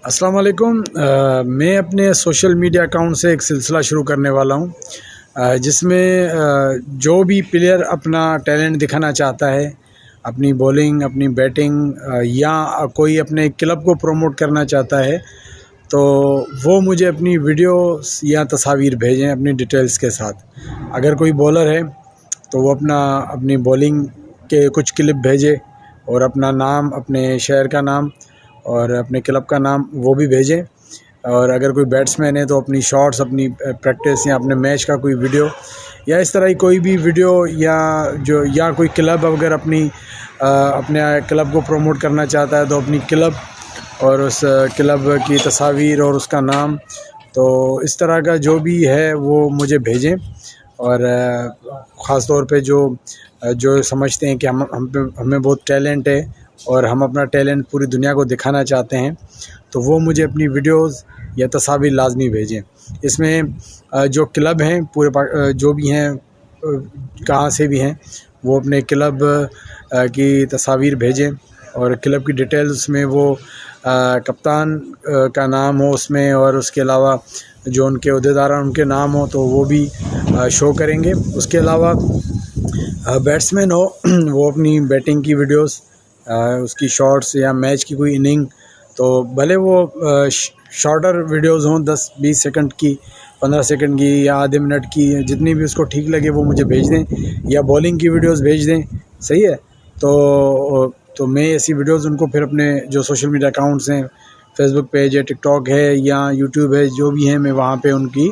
अस्सलाम वालेकुम। मैं अपने सोशल मीडिया अकाउंट से एक सिलसिला शुरू करने वाला हूँ, जिसमें जो भी प्लेयर अपना टैलेंट दिखाना चाहता है, अपनी बॉलिंग, अपनी बैटिंग, या कोई अपने क्लब को प्रमोट करना चाहता है, तो वो मुझे अपनी वीडियोस या तस्वीर भेजें अपनी डिटेल्स के साथ। अगर कोई बॉलर है तो वो अपनी बॉलिंग के कुछ क्लिप भेजे और अपना नाम, अपने शहर का नाम और अपने क्लब का नाम वो भी भेजें। और अगर कोई बैट्समैन है तो अपनी शॉट्स, अपनी प्रैक्टिस या अपने मैच का कोई वीडियो या इस तरह की कोई भी वीडियो, या कोई क्लब अगर अपने क्लब को प्रमोट करना चाहता है तो अपनी क्लब और उस क्लब की तस्वीर और उसका नाम, तो इस तरह का जो भी है वो मुझे भेजें। और ख़ास तौर पे जो समझते हैं कि हमें बहुत टैलेंट है और हम अपना टैलेंट पूरी दुनिया को दिखाना चाहते हैं, तो वो मुझे अपनी वीडियोस या तस्वीर लाजमी भेजें। इसमें जो क्लब हैं जो भी हैं, कहाँ से भी हैं, वो अपने क्लब की तस्वीर भेजें और क्लब की डिटेल्स में वो कप्तान का नाम हो उसमें, और उसके अलावा जो उनके अहदेदार हैं उनके नाम हो तो वो भी शो करेंगे। उसके अलावा बैट्समैन हो वो अपनी बैटिंग की वीडियोस, उसकी शॉट्स या मैच की कोई इनिंग, तो भले वो शॉर्टर वीडियोस हों, 10-20 सेकंड की, 15 सेकंड की या आधे मिनट की, जितनी भी उसको ठीक लगे वो मुझे भेज दें, या बॉलिंग की वीडियोस भेज दें। सही है। तो मैं ऐसी वीडियोस उनको फिर अपने जो सोशल मीडिया अकाउंट्स हैं, फेसबुक पेज है, टिकटॉक है या यूट्यूब है, जो भी है, मैं वहाँ पे उनकी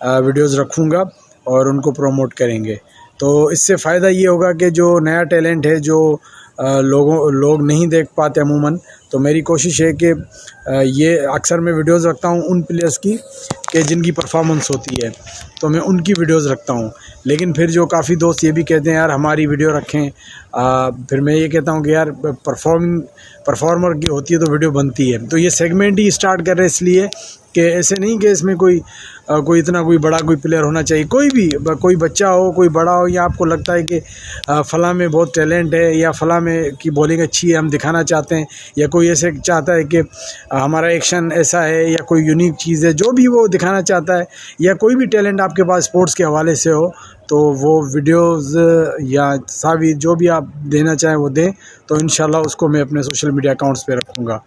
वीडियोस रखूँगा और उनको प्रमोट करेंगे। तो इससे फ़ायदा ये होगा कि जो नया टैलेंट है, जो लोग नहीं देख पाते अमूमन, तो मेरी कोशिश है कि ये अक्सर मैं वीडियोस रखता हूँ उन प्लेयर्स की कि जिनकी परफॉर्मेंस होती है, तो मैं उनकी वीडियोस रखता हूँ। लेकिन फिर जो काफ़ी दोस्त ये भी कहते हैं यार हमारी वीडियो रखें, फिर मैं ये कहता हूँ कि यार परफॉर्मर की होती है तो वीडियो बनती है। तो ये सेगमेंट ही स्टार्ट कर रहे हैं इसलिए कि ऐसे नहीं कि इसमें कोई इतना कोई बड़ा कोई प्लेयर होना चाहिए, कोई बच्चा हो, कोई बड़ा हो, या आपको लगता है कि फ़लाँ में बहुत टैलेंट है या फ़लाँ में की बॉलिंग अच्छी है, हम दिखाना चाहते हैं, या कोई ऐसे चाहता है कि हमारा एक्शन ऐसा है या कोई यूनिक चीज़ है, जो भी वो दिखाना चाहता है, या कोई भी टैलेंट आपके पास स्पोर्ट्स के हवाले से हो, तो वो वीडियोस या तस्वीर जो भी आप देना चाहें वो दें, तो इंशाल्लाह उसको मैं अपने सोशल मीडिया अकाउंट्स पे रखूँगा।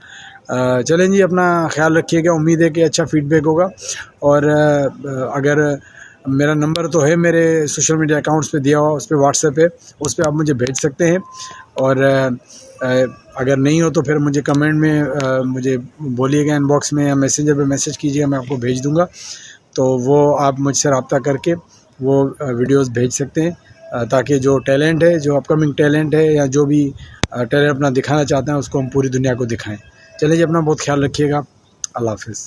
चलें जी, अपना ख्याल रखिएगा। उम्मीद है कि अच्छा फ़ीडबैक होगा। और अगर मेरा नंबर तो है मेरे सोशल मीडिया अकाउंट्स पे दिया हुआ, उस पे व्हाट्सएप है, उस पे आप मुझे भेज सकते हैं। और अगर नहीं हो तो फिर मुझे कमेंट में मुझे बोलिएगा, इनबॉक्स में या मैसेंजर पे मैसेज कीजिएगा, मैं आपको भेज दूँगा। तो वो आप मुझसे रब्ता करके वो वीडियोस भेज सकते हैं, ताकि जो टैलेंट है, जो अपकमिंग टैलेंट है, या जो भी टैलेंट अपना दिखाना चाहते हैं, उसको हम पूरी दुनिया को दिखाएँ। चलिए जी, अपना बहुत ख्याल रखिएगा। अल्लाह हाफ़िज़।